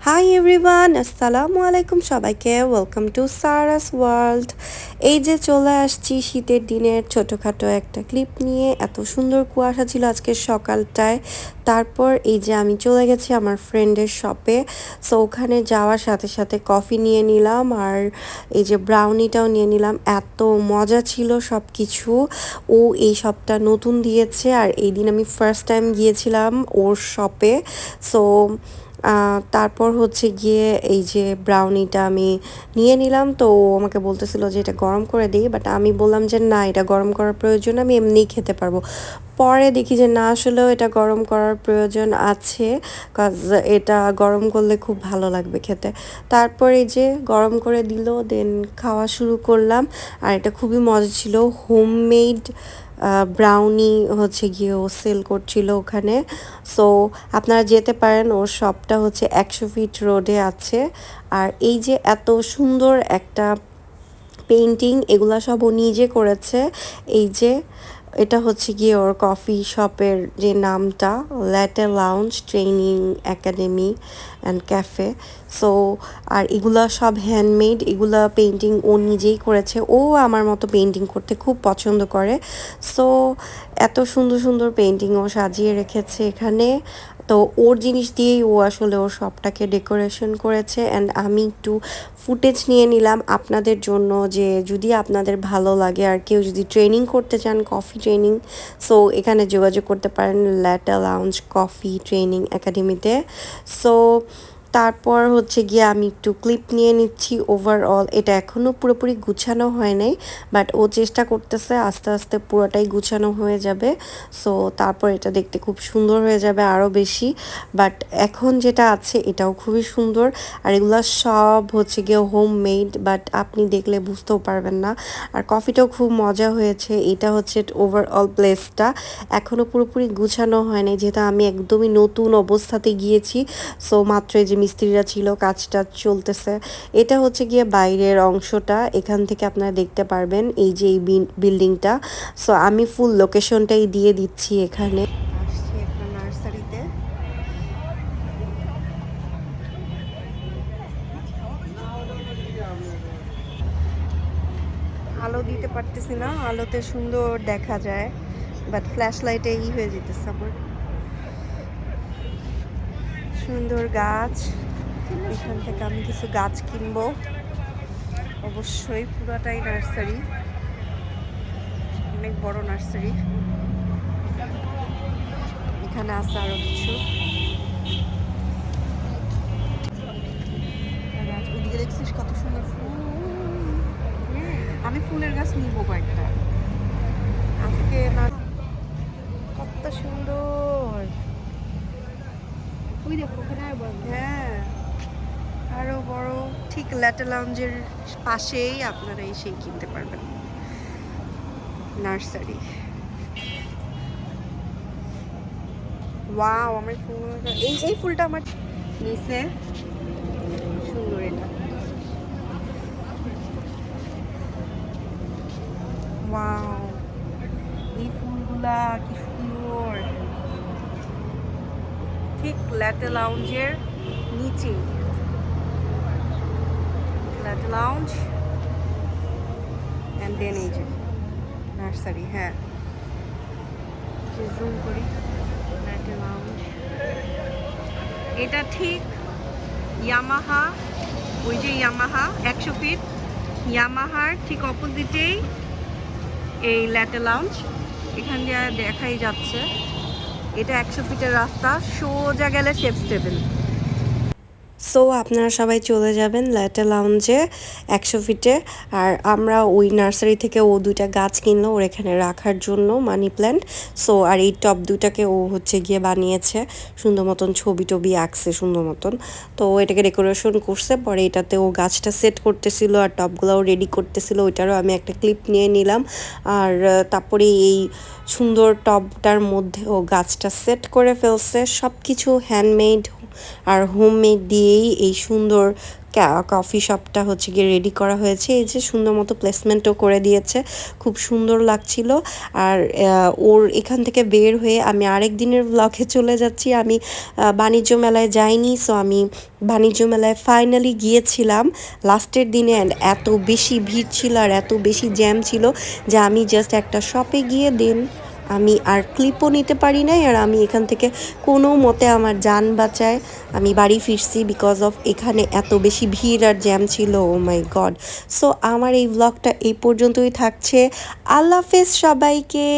Hi everyone, আসসালামু আলাইকুম সবাইকে। Welcome to Sara's world. এই যে চলে আসছি শীতের দিনের ছোটোখাটো একটা ক্লিপ নিয়ে। এত সুন্দর কুয়াশা ছিল আজকের সকালটায়। তারপর এই যে আমি চলে গেছি আমার ফ্রেন্ডের শপে। সো ওখানে যাওয়ার সাথে সাথে কফি নিয়ে নিলাম আর এই যে ব্রাউনিটাও নিয়ে নিলাম। এত মজা ছিল সব কিছু। ও এই শপটা নতুন দিয়েছে আর এই দিন আমি ফার্স্ট টাইম গিয়েছিলাম ওর শপে। সো তারপর হচ্ছে গিয়ে এই যে ব্রাউনিটা আমি নিয়ে নিলাম। তো ও আমাকে বলতেছিল যে এটা গরম করে দিই, বাট আমি বললাম যে না, এটা গরম করার প্রয়োজন, আমি এমনিই খেতে পারবো। পরে দেখি যে না, আসলেও এটা গরম করার প্রয়োজন আছে, কজ এটা গরম করলে খুব ভালো লাগবে খেতে। তারপর এই যে গরম করে দিল, দেন খাওয়া শুরু করলাম। আর এটা খুবই মজা ছিল। হোমমেড ব্রাউনি হচ্ছে গিয়ে ও সেল করছিল ওখানে। সো আপনারা যেতে পারেন, ওর শপটা হচ্ছে 100 ফিট রোডে আছে। আর এই যে এত সুন্দর একটা পেইন্টিং, এগুলা সব ও নিজে করেছে। এই যে এটা হচ্ছে গিয়ে ওর কফি শপের যে নামটা, latte lounge training academy and cafe. So আর এগুলা সব হ্যান্ডমেড, এগুলা পেইন্টিং ও নিজেই করেছে। ও আমার মতো পেইন্টিং করতে খুব পছন্দ করে। সো এত সুন্দর সুন্দর পেইন্টিং ও সাজিয়ে রেখেছে এখানে। তো ওর জিনিস দিয়েই ও আসলে ওর শপটাকে ডেকোরেশন করেছে। অ্যান্ড আমি একটু ফুটেজ নিয়ে নিলাম আপনাদের জন্য, যে যদি আপনাদের ভালো লাগে আর কেউ যদি ট্রেনিং করতে চান, কফি ট্রেনিং, সো এখানে যোগাযোগ করতে পারেন ল্যাটে লাউঞ্জ কফি ট্রেনিং একাডেমিতে। সো তারপর হচ্ছে গিয়ে আমি একটু ক্লিপ নিয়ে নিচ্ছি। ওভারঅল এটা এখনও পুরোপুরি গুছানো হয় নাই, বাট ও চেষ্টা করতেছে, আস্তে আস্তে পুরোটাই গুছানো হয়ে যাবে। সো তারপর এটা দেখতে খুব সুন্দর হয়ে যাবে আরও বেশি। বাট এখন যেটা আছে এটাও খুবই সুন্দর। আর এগুলো সব হচ্ছে গিয়ে হোম মেড, বাট আপনি দেখলে বুঝতেও পারবেন না। আর কফিটাও খুব মজা হয়েছে। এটা হচ্ছে ওভারঅল প্লেসটা এখনও পুরোপুরি গুছানো হয়নি, যেহেতু আমি একদমই নতুন অবস্থাতে গিয়েছি। সো মাত্র এই যে মিস্ত্রিরা ছিল, কাজটা চলতেছে। এটা হচ্ছে গিয়ে বাইরের অংশটা, এখান থেকে আপনারা দেখতে পারবেন এই যে এই বিল্ডিংটা। সো আমি ফুল লোকেশনটাই দিয়ে দিচ্ছি এখানে। আসছি একটা নার্সারিতে। আলো দিতে পারতেছি না, আলোতে সুন্দর দেখা যায়, বাট ফ্ল্যাশ লাইটে হয়ে যেতেছে আমার। সুন্দর গাছ, এখান থেকে আমি কিছু গাছ কিনবো। অবশ্যই পুরাটাই নার্সারি, অনেক বড় নার্সারি। এখানে আছে আরো কিছু গাছ। ওইদিকে দেখছিস কত সুন্দর ফুল। আমি ফুলের গাছ নিবো কয়েকটা আজকে। না, কত সুন্দর। ওই দেখো ওখানে আর বড়। হ্যাঁ, আরো বড়। ঠিক ল্যাটে লাউঞ্জের পাশেই আপনারা এসেই কিনতে পারবেন নার্সারি। ওয়াও, আমার ফুল, এই ফুলটা আমার নিচে সুন্দর। এটা ওয়াও, এই ফুলগুলা কি সুন্দর। ঠিক ল্যাটে লাউঞ্জের নিচে, ল্যাটে লাউঞ্জ অ্যান্ড দেন এই যে নার্সারি। হ্যাঁ, জুম করি, ল্যাটে লাউঞ্জ। এটা ঠিক ইয়ামাহা, ওই যে ইয়ামাহা 100 ফিট, ইয়ামাহার ঠিক অপোজিটেই এই ল্যাটে লাউঞ্জ। এখান দিয়ে দেখাই যাচ্ছে। এটা 100 ফিটের রাস্তা, সোজা গেলে শেফস টেবিল। সো আপনারা সবাই চলে যাবেন ল্যাটে লাউঞ্জে 100 ফিটে। আর আমরা ওই নার্সারি থেকে ও দুইটা গাছ কিনলো ওর এখানে রাখার জন্য, মানি প্ল্যান্ট। সো আর এই টব দুটাকে ও হচ্ছে গিয়ে বানিয়েছে, সুন্দর মতন ছবি টবি আঁকছে সুন্দর মতন। তো এটাকে ডেকোরেশন করছে, পরে এটাতে ও গাছটা সেট করতেছিল আর টবগুলোও রেডি করতেছিল। ওইটারও আমি একটা ক্লিপ নিয়ে নিলাম। আর তারপরে এই সুন্দর টবটার মধ্যে ও গাছটা সেট করে ফেলছে। সব কিছু হ্যান্ডমেড, আর হোমমেড দিয়েই এই সুন্দর কফি শপটা হচ্ছে গিয়ে রেডি করা হয়েছে। এই যে সুন্দর মতো প্লেসমেন্টও করে দিয়েছে, খুব সুন্দর লাগছিল। আর ওর এখান থেকে বের হয়ে আমি আরেক দিনের ব্লগে চলে যাচ্ছি। আমি বাণিজ্য মেলায় যাইনি, সো আমি বাণিজ্য মেলায় ফাইনালি গিয়েছিলাম লাস্টের দিনে। অ্যান্ড এত বেশি ভিড় ছিল আর এত বেশি জ্যাম ছিল যে আমি জাস্ট একটা শপে গিয়ে দেন আমি আর ক্লিপও নিতে পারি নাই। আর আমি এখান থেকে কোনো মতে আমার যান বাঁচায় আমি বাড়ি ফিরছি, বিকজ অফ এখানে এত বেশি ভিড় আর জ্যাম ছিল। ও মাই গড। সো আমার এই ব্লগটা এই পর্যন্তই থাকছে। আল্লাহ হাফেজ সবাইকে।